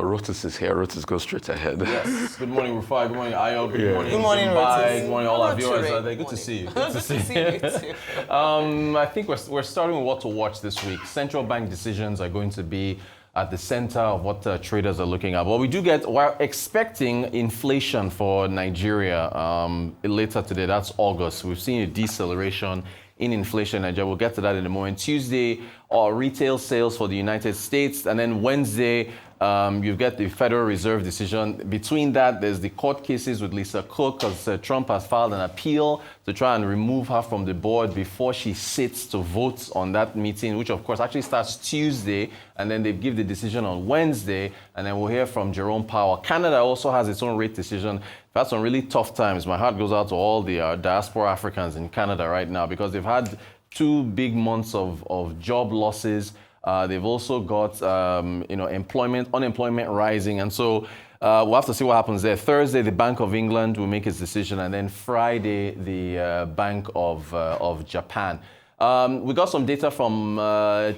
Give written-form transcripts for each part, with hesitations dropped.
Rotus is here. Rotus, go straight ahead. Yes. Good morning, Rufai. Good morning, Ayo. Good morning, Good morning, Zimbabwe. Rotus. Good morning, all our viewers out there. Good to see you. Good to see you. too. I think we're starting with what to watch this week. Central bank decisions are going to be at the center of what traders are looking at. But we're expecting inflation for Nigeria later today. That's August. We've seen a deceleration in inflation in Nigeria. We'll get to that in a moment. Tuesday, retail sales for the United States. And then Wednesday, you get the Federal Reserve decision. Between that, there's the court cases with Lisa Cook, because Trump has filed an appeal to try and remove her from the board before she sits to vote on that meeting, which of course actually starts Tuesday, and then they give the decision on Wednesday, and then we'll hear from Jerome Powell. Canada also has its own rate decision. We've had some really tough times. My heart goes out to all the diaspora Africans in Canada right now, because they've had 2 big months of job losses. They've also got unemployment rising, and so we'll have to see what happens there. Thursday, the Bank of England will make its decision, and then Friday, the Bank of Japan. We got some data from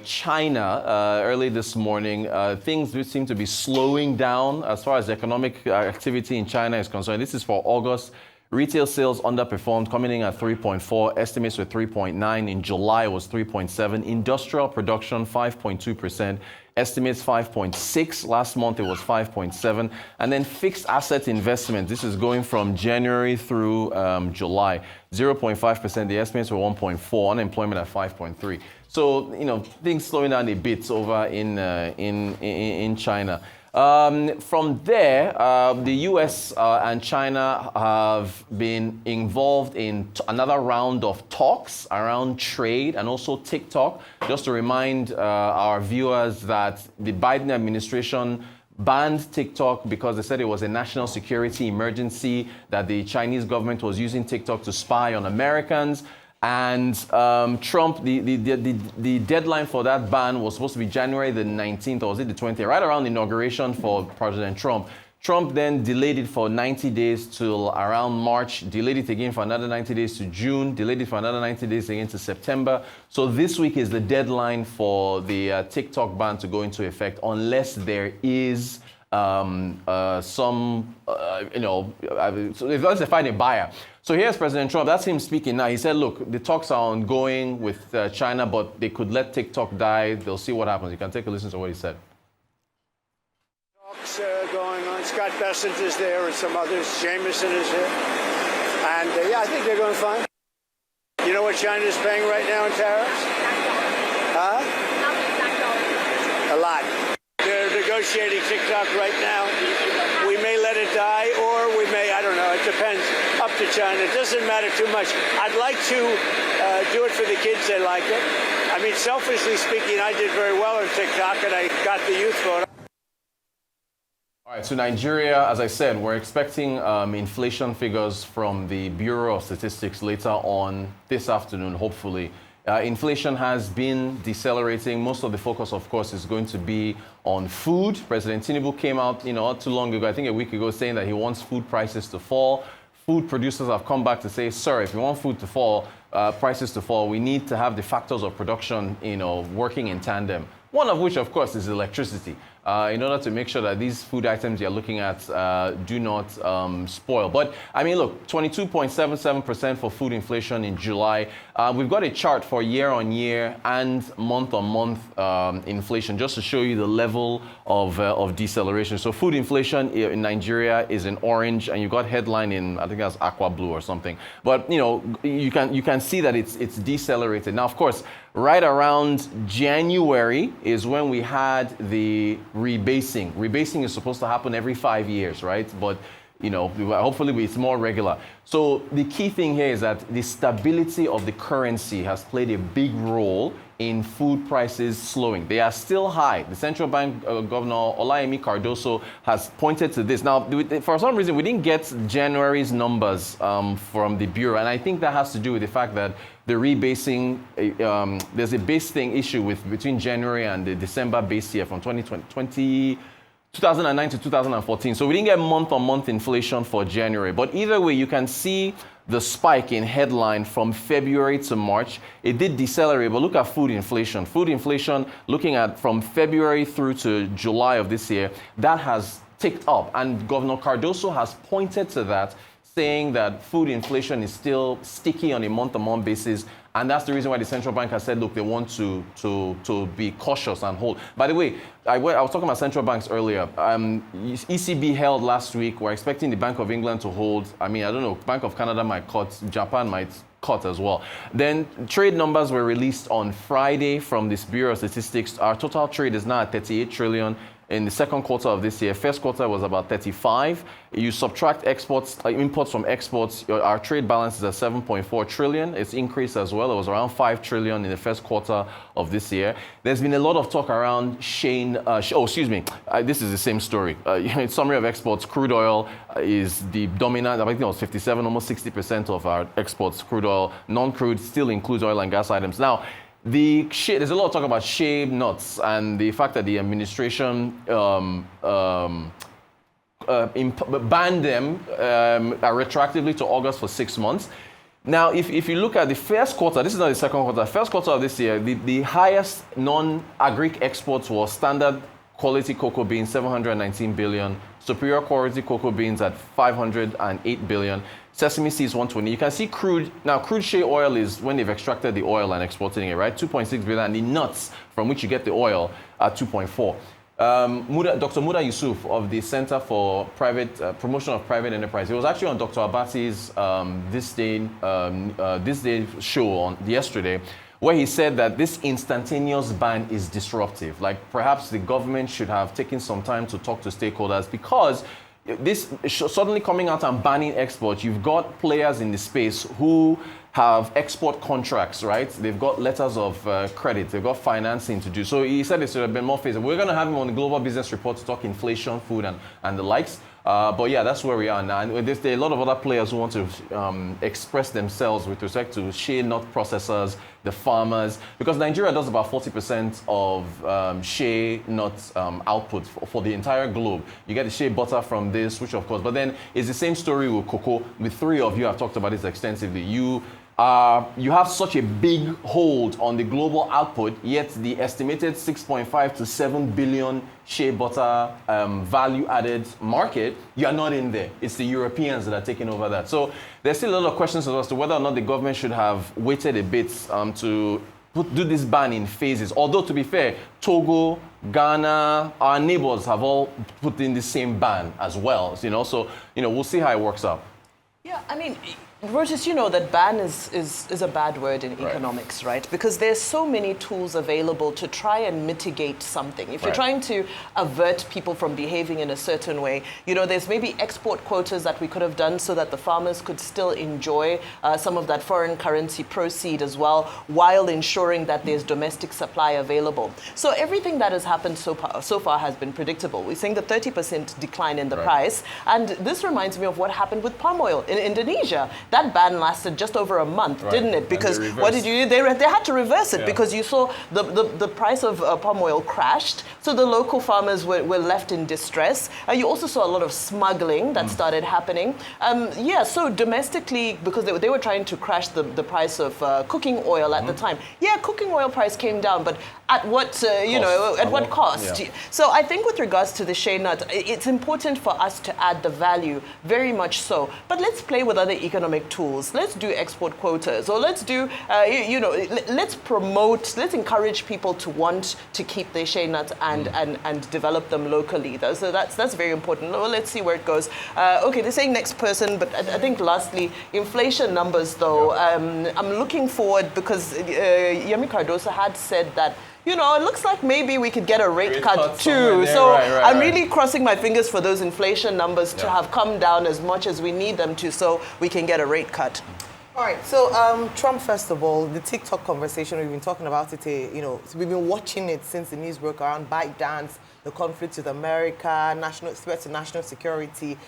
China early this morning. Things do seem to be slowing down as far as economic activity in China is concerned. This is for August. Retail sales underperformed, coming in at 3.4. Estimates were 3.9. In July, it was 3.7. Industrial production, 5.2%. Estimates 5.6. Last month, it was 5.7. And then fixed asset investment. This is going from January through July. 0.5%. The estimates were 1.4. Unemployment at 5.3. So, things slowing down a bit over in China. From there, the U.S. And China have been involved in another round of talks around trade and also TikTok. Just to remind our viewers that the Biden administration banned TikTok because they said it was a national security emergency, that the Chinese government was using TikTok to spy on Americans. And Trump, the deadline for that ban was supposed to be January the 19th, or was it the 20th, right around the inauguration for President Trump. Trump then delayed it for 90 days till around March, delayed it again for another 90 days to June, delayed it for another 90 days again to September. So this week is the deadline for the TikTok ban to go into effect, unless there is unless they find a buyer. So here's President Trump. That's him speaking now. He said, look, the talks are ongoing with China, but they could let TikTok die. They'll see what happens. You can take a listen to what he said. Talks going on. Scott Bessent is there and some others. Jameson is here. And I think they're going fine. You know what China is paying right now in tariffs? Huh? A lot. They're negotiating TikTok right now. We may let it die, or we may, I don't know, it depends, up to China. It doesn't matter too much. I'd like to do it for the kids. They like it. I mean, selfishly speaking, I did very well on TikTok, and I got the youth vote. All right, so Nigeria, as I said, we're expecting inflation figures from the Bureau of Statistics later on this afternoon, hopefully. Inflation has been decelerating. Most of the focus, of course, is going to be on food. President Tinubu came out, not too long ago, I think a week ago, saying that he wants food prices to fall. Food producers have come back to say, sir, if you want food to fall, prices to fall, we need to have the factors of production, working in tandem. One of which, of course, is electricity, in order to make sure that these food items you're looking at do not spoil. But, I mean, look, 22.77% for food inflation in July. We've got a chart for year-on-year and month-on-month inflation, just to show you the level of deceleration. So food inflation in Nigeria is in orange, and you've got headline in, I think that's aqua blue or something. But, you can see that it's decelerated. Now, of course, right around January is when we had the rebasing. Rebasing is supposed to happen every 5 years, right? But, hopefully it's more regular. So the key thing here is that the stability of the currency has played a big role in food prices slowing. They are still high. The central bank governor, Olayemi Cardoso, has pointed to this. Now, for some reason, we didn't get January's numbers from the Bureau, and I think that has to do with the fact that the rebasing, there's a base thing issue between January and the December base year from 2009 to 2014. So we didn't get month-on-month inflation for January. But either way, you can see the spike in headline from February to March. It did decelerate, but look at food inflation. Food inflation, looking at from February through to July of this year, that has ticked up. And Governor Cardoso has pointed to that, saying that food inflation is still sticky on a month-to-month basis. And that's the reason why the central bank has said, look, they want to be cautious and hold. By the way, I was talking about central banks earlier. ECB held last week. We're expecting the Bank of England to hold. I mean, I don't know, Bank of Canada might cut, Japan might cut as well. Then trade numbers were released on Friday from this Bureau of Statistics. Our total trade is now at 38 trillion. In the second quarter of this year, first quarter was about 35. You subtract exports, imports from exports, our trade balance is at 7.4 trillion. It's increased as well. It was around 5 trillion in the first quarter of this year. There's been a lot of talk around this is the same story. In summary of exports, crude oil is the dominant, I think it was 57, almost 60% of our exports, crude oil. Non-crude still includes oil and gas items. Now, there's a lot of talk about Shea Nuts and the fact that the administration banned them retroactively to August for 6 months. Now, if you look at the first quarter, this is not the second quarter, first quarter of this year, the highest non-agric exports was standard quality cocoa beans, 719 billion, superior quality cocoa beans at 508 billion. Sesame seeds 120. You can see crude. Now, crude shea oil is when they've extracted the oil and exporting it, right? 2.6 billion. And the nuts from which you get the oil are 2.4. Dr. Muda Yusuf of the Center for Promotion of Private Enterprise. He was actually on Dr. Abati's This Day show yesterday, where he said that this instantaneous ban is disruptive. Like perhaps the government should have taken some time to talk to stakeholders, because this suddenly coming out and banning exports, you've got players in the space who have export contracts, right? They've got letters of credit, they've got financing to do. So he said it should have been more feasible. We're going to have him on the Global Business Report to talk inflation, food, and the likes. But yeah, that's where we are now. And there are a lot of other players who want to express themselves with respect to shea nut processors, the farmers, because Nigeria does about 40% of shea nuts output for the entire globe. You get the shea butter from this, which of course, but then it's the same story with cocoa. With three of you, I've talked about this extensively. You have such a big hold on the global output, yet the estimated 6.5 to 7 billion shea butter value-added market, you are not in there. It's the Europeans that are taking over that. So there's still a lot of questions as to whether or not the government should have waited a bit to do this ban in phases. Although, to be fair, Togo, Ghana, our neighbors have all put in the same ban as well. So we'll see how it works out. Yeah, I mean, Rotus, you know that ban is a bad word in economics, right? Because there's so many tools available to try and mitigate something. If you're trying to avert people from behaving in a certain way, there's maybe export quotas that we could have done so that the farmers could still enjoy some of that foreign currency proceed as well, while ensuring that there's domestic supply available. So everything that has happened so far has been predictable. We're seeing the 30% decline in the price. And this reminds me of what happened with palm oil in Indonesia. That ban lasted just over a month, didn't it? Because what did you do? They had to reverse it because you saw the price of palm oil crashed. So the local farmers were left in distress. You also saw a lot of smuggling that started happening. So domestically, because they were trying to crash the price of cooking oil at the time. Yeah, cooking oil price came down, but at what, at what cost? Yeah. So I think with regards to the shea nut, it's important for us to add the value, very much so. But let's play with other economic tools. Let's do export quotas, or let's do, let's promote, let's encourage people to want to keep their shea nuts and develop them locally. So that's very important. Well, let's see where it goes. Okay, they're saying next person, but I think lastly, inflation numbers though. I'm looking forward because Yemi Cardoso had said that it looks like maybe we could get a rate cut too. So I'm really crossing my fingers for those inflation numbers to have come down as much as we need them to, so we can get a rate cut. All right, so Trump, first of all, the TikTok conversation, we've been talking about it, we've been watching it since the news broke around ByteDance, the conflict with America, threat to national security.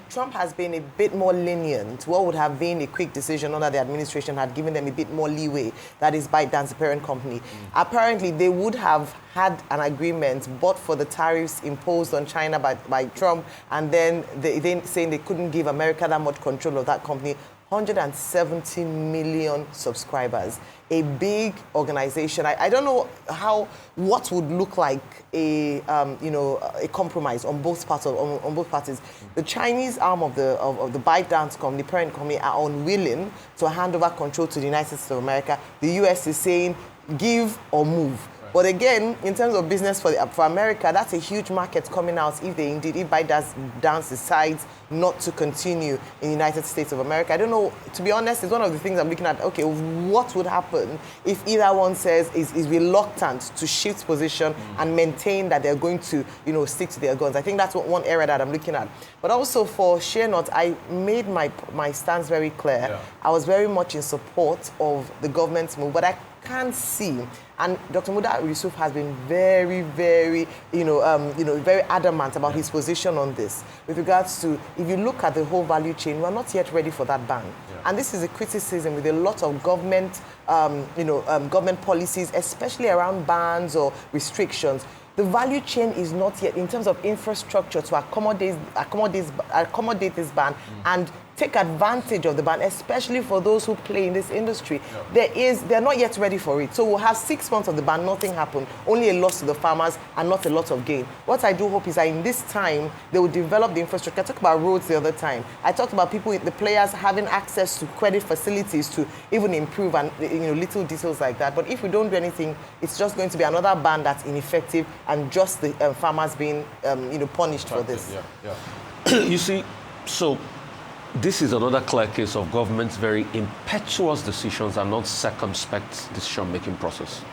Trump has been a bit more lenient. What would have been a quick decision under the administration had given them a bit more leeway. That is ByteDance, the parent company. Apparently, they would have had an agreement, but for the tariffs imposed on China by Trump, and then they saying they couldn't give America that much control of that company. 170 million subscribers, a big organization. I don't know what would look like a compromise on both parties. The Chinese arm of the ByteDance company, the parent company, are unwilling to hand over control to the United States of America. The US is saying, give or move. But again, in terms of business for America, that's a huge market coming out if ByteDance decides not to continue in the United States of America. I don't know, to be honest, it's one of the things I'm looking at. Okay, what would happen if either one says is reluctant to shift position and maintain that they're going to, stick to their guns? I think that's one area that I'm looking at. But also for Shea Nuts, I made my stance very clear. Yeah. I was very much in support of the government's move, but I can't see, and Dr. Muda Yusuf has been very, very, very adamant about his position on this. With regards to, if you look at the whole value chain, we're not yet ready for that ban. Yeah. And this is a criticism with a lot of government, government policies, especially around bans or restrictions. The value chain is not yet, in terms of infrastructure, to accommodate this ban and take advantage of the ban, especially for those who play in this industry. Yeah. They're not yet ready for it. So we'll have 6 months of the ban, nothing happened, only a loss to the farmers and not a lot of gain. What I do hope is that in this time, they will develop the infrastructure. I talked about roads the other time. I talked about the players having access to credit facilities to even improve and, little details like that. But if we don't do anything, it's just going to be another ban that's ineffective and just the farmers being, punished for this. Yeah. Yeah. You see, so this is another clear case of government's very impetuous decisions and not circumspect decision-making process.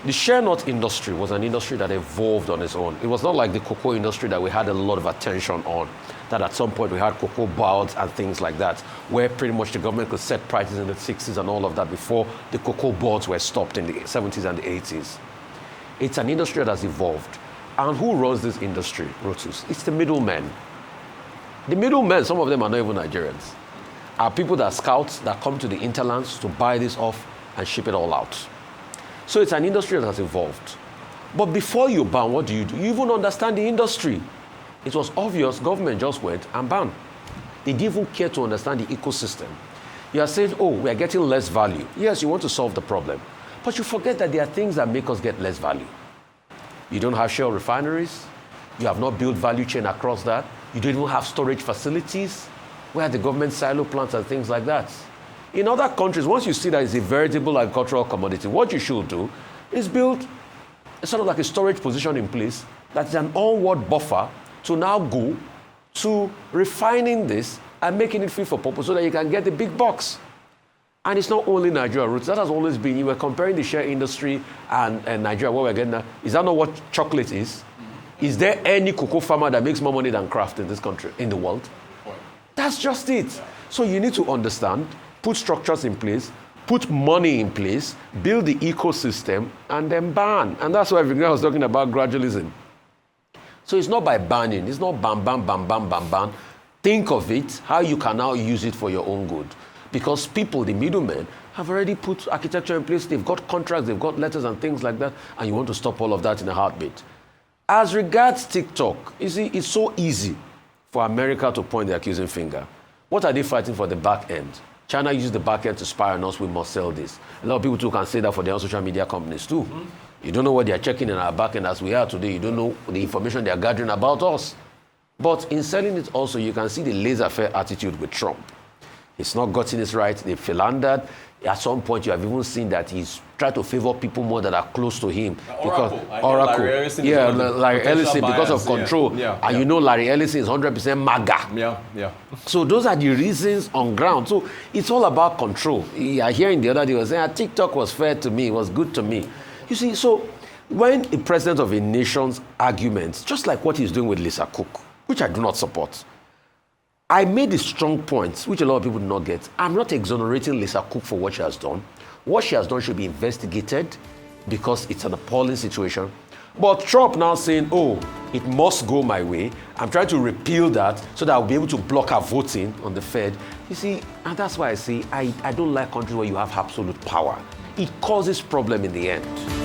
The shea nut industry was an industry that evolved on its own. It was not like the cocoa industry that we had a lot of attention on, that at some point we had cocoa boards and things like that, where pretty much the government could set prices in the 60s and all of that before the cocoa boards were stopped in the 70s and the 80s. It's an industry that has evolved. And who runs this industry, Rotus? It's the middlemen. The middlemen, some of them are not even Nigerians, are people that are scouts that come to the interlands to buy this off and ship it all out. So it's an industry that has evolved. But before you ban, what do? You even understand the industry. It was obvious government just went and banned. They didn't even care to understand the ecosystem. You are saying, oh, we are getting less value. Yes, you want to solve the problem. But you forget that there are things that make us get less value. You don't have shale refineries. You have not built value chain across that. You don't even have storage facilities where the government silo plants and things like that. In other countries, once you see that it's a veritable agricultural commodity, what you should do is build sort of like a storage position in place that's an onward buffer to now go to refining this and making it fit for purpose so that you can get the big bucks. And it's not only Nigeria, Roots. That has always been, you were comparing the shea industry and Nigeria, what we're getting now. Is that not what chocolate is? Is there any cocoa farmer that makes more money than Kraft in this country, in the world? That's just it. So you need to understand, put structures in place, put money in place, build the ecosystem, and then ban. And that's why I was talking about gradualism. So it's not by banning. It's not ban, ban, ban, ban, ban, ban. Think of it, how you can now use it for your own good. Because people, the middlemen, have already put architecture in place. They've got contracts, they've got letters and things like that. And you want to stop all of that in a heartbeat. As regards TikTok, you see, it's so easy for America to point the accusing finger. What are they fighting for the back end? China uses the back end to spy on us, we must sell this. A lot of people too can say that for their own social media companies too. You don't know what they're checking in our back end as we are today. You don't know the information they're gathering about us. But in selling it also, you can see the laissez-faire attitude with Trump. He's not gotten it right. They've philandered. At some point, you have even seen that he's tried to favor people more that are close to him. Oracle. Larry Ellison, because of control. And you know Larry Ellison is 100% MAGA. So those are the reasons on ground. So it's all about control. I hearing the other day was saying, TikTok was fair to me, it was good to me. You see, so when a president of a nation's arguments, just like what he's doing with Lisa Cook, which I do not support, I made a strong point, which a lot of people do not get. I'm not exonerating Lisa Cook for what she has done. What she has done should be investigated because it's an appalling situation. But Trump now saying, oh, it must go my way. I'm trying to repeal that so that I'll be able to block her voting on the Fed. You see, and that's why I say I don't like countries where you have absolute power. It causes problem in the end.